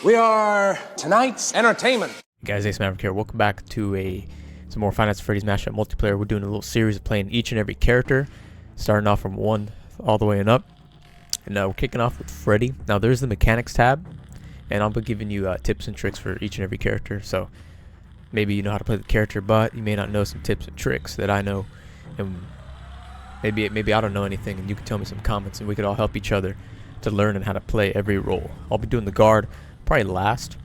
We are tonight's entertainment. Hey guys, Ace Maverick here. Welcome back to some more FNAF Freddy's Mashup Multiplayer. We're doing a little series of playing each and every character, starting off from 1 all the way and up. And we're kicking off with Freddy. Now there's the mechanics tab, and I'll be giving you tips and tricks for each and every character. So maybe you know how to play the character, but you may not know some tips and tricks that I know, and maybe I don't know anything, and you can tell me some comments, and we could all help each other to learn and how to play every role. I'll be doing the guard probably last,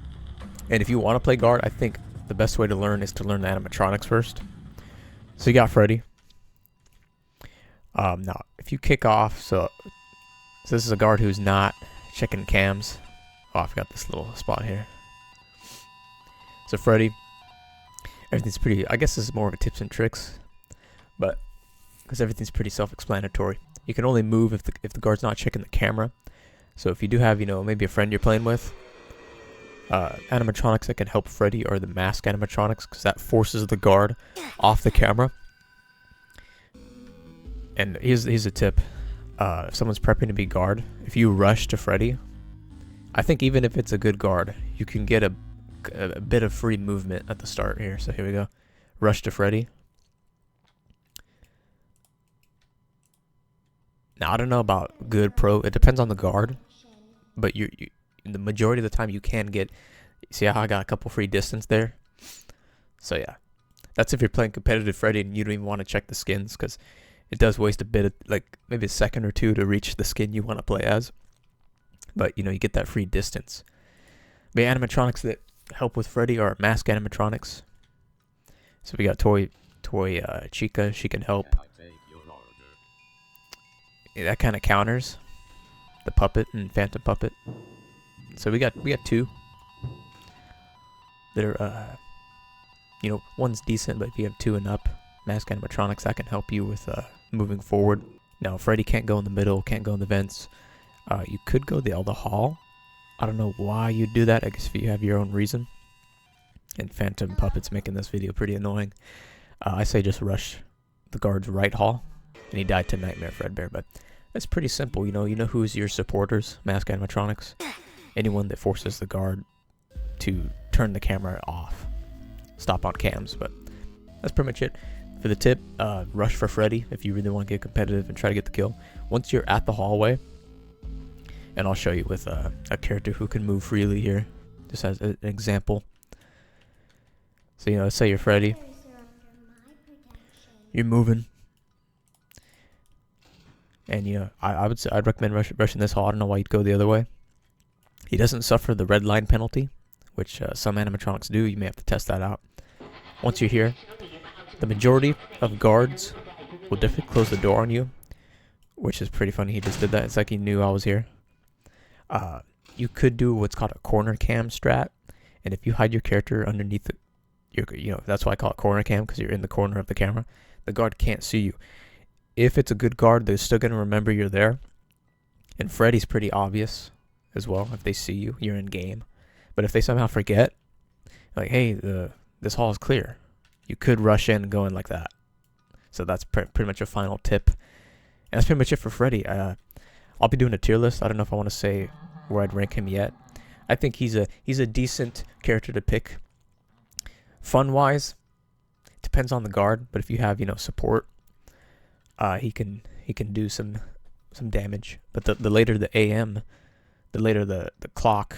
and if you want to play guard, I think the best way to learn is to learn the animatronics first. So you got Freddy. Now if you kick off, so this is a guard who's not checking cams. Oh, I forgot this little spot here. So Freddy, everything's pretty, I guess this is more of a tips and tricks, but because everything's pretty self-explanatory. You can only move if the guard's not checking the camera. So if you do have, maybe a friend you're playing with, animatronics that can help Freddy are the mask animatronics, because that forces the guard off the camera. And here's a tip. If someone's prepping to be guard, if you rush to Freddy, I think even if it's a good guard, you can get a bit of free movement at the start here. So here we go. Rush to Freddy. Now I don't know about good pro. It depends on the guard, but you the majority of the time you can get. See how I got a couple free distance there? So yeah, that's if you're playing competitive Freddy and you don't even want to check the skins, because it does waste a bit of, like, maybe a second or two to reach the skin you want to play as. But you get that free distance. The animatronics that help with Freddy are mask animatronics. So we got Toy Chica. She can help. Yeah, that kind of counters the puppet and Phantom Puppet. So we got two that are one's decent, but if you have 2 and up mask animatronics, that can help you with moving forward. Now Freddy can't go in the middle, can't go in the vents. You could go the hall. I don't know why you do that. I guess if you have your own reason. And Phantom Puppet's making this video pretty annoying. I say just rush the guard's right hall, and he died to Nightmare Fredbear. But that's pretty simple. You know who's your supporters, mask animatronics. Anyone that forces the guard to turn the camera off, stop on cams. But that's pretty much it for the tip. Rush for Freddy if you really want to get competitive and try to get the kill. Once you're at the hallway, and I'll show you with a character who can move freely here, just as an example. So let's say you're Freddy, you're moving, and I'd recommend rushing this hall. I don't know why you'd go the other way. He doesn't suffer the red line penalty, which some animatronics do. You may have to test that out. Once you're here, the majority of guards will definitely close the door on you, which is pretty funny. He just did that. It's like he knew I was here. You could do what's called a corner cam strat, and if you hide your character underneath that's why I call it corner cam, because you're in the corner of the camera. The guard can't see you. If it's a good guard, they're still gonna remember you're there. And Freddy's pretty obvious as well. If they see you, you're in game. But if they somehow forget, like, hey, this hall is clear, you could rush in and go in like that. So that's pretty much a final tip. And that's pretty much it for Freddy. I'll be doing a tier list. I don't know if I want to say where I'd rank him yet. I think he's a decent character to pick. Fun wise, depends on the guard, but if you have support, he can do some damage. But the later the AM, the later the clock,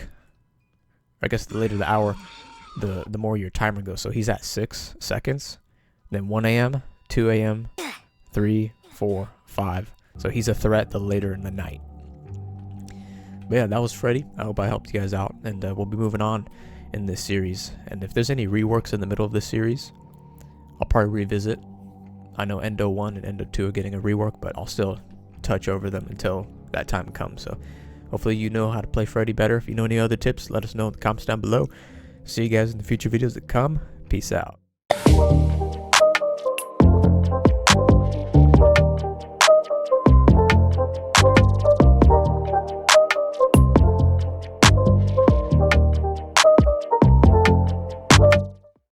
I guess the later the hour, the more your timer goes. So he's at 6 seconds, then 1 AM, 2 AM, 3, 4, 5. So he's a threat the later in the night. But yeah, that was Freddy. I hope I helped you guys out, and we'll be moving on in this series. And if there's any reworks in the middle of this series, I'll probably revisit. I know Endo 1 and Endo 2 are getting a rework, but I'll still touch over them until that time comes. So hopefully you know how to play Freddy better. If you know any other tips, let us know in the comments down below. See you guys in the future videos that come. Peace out.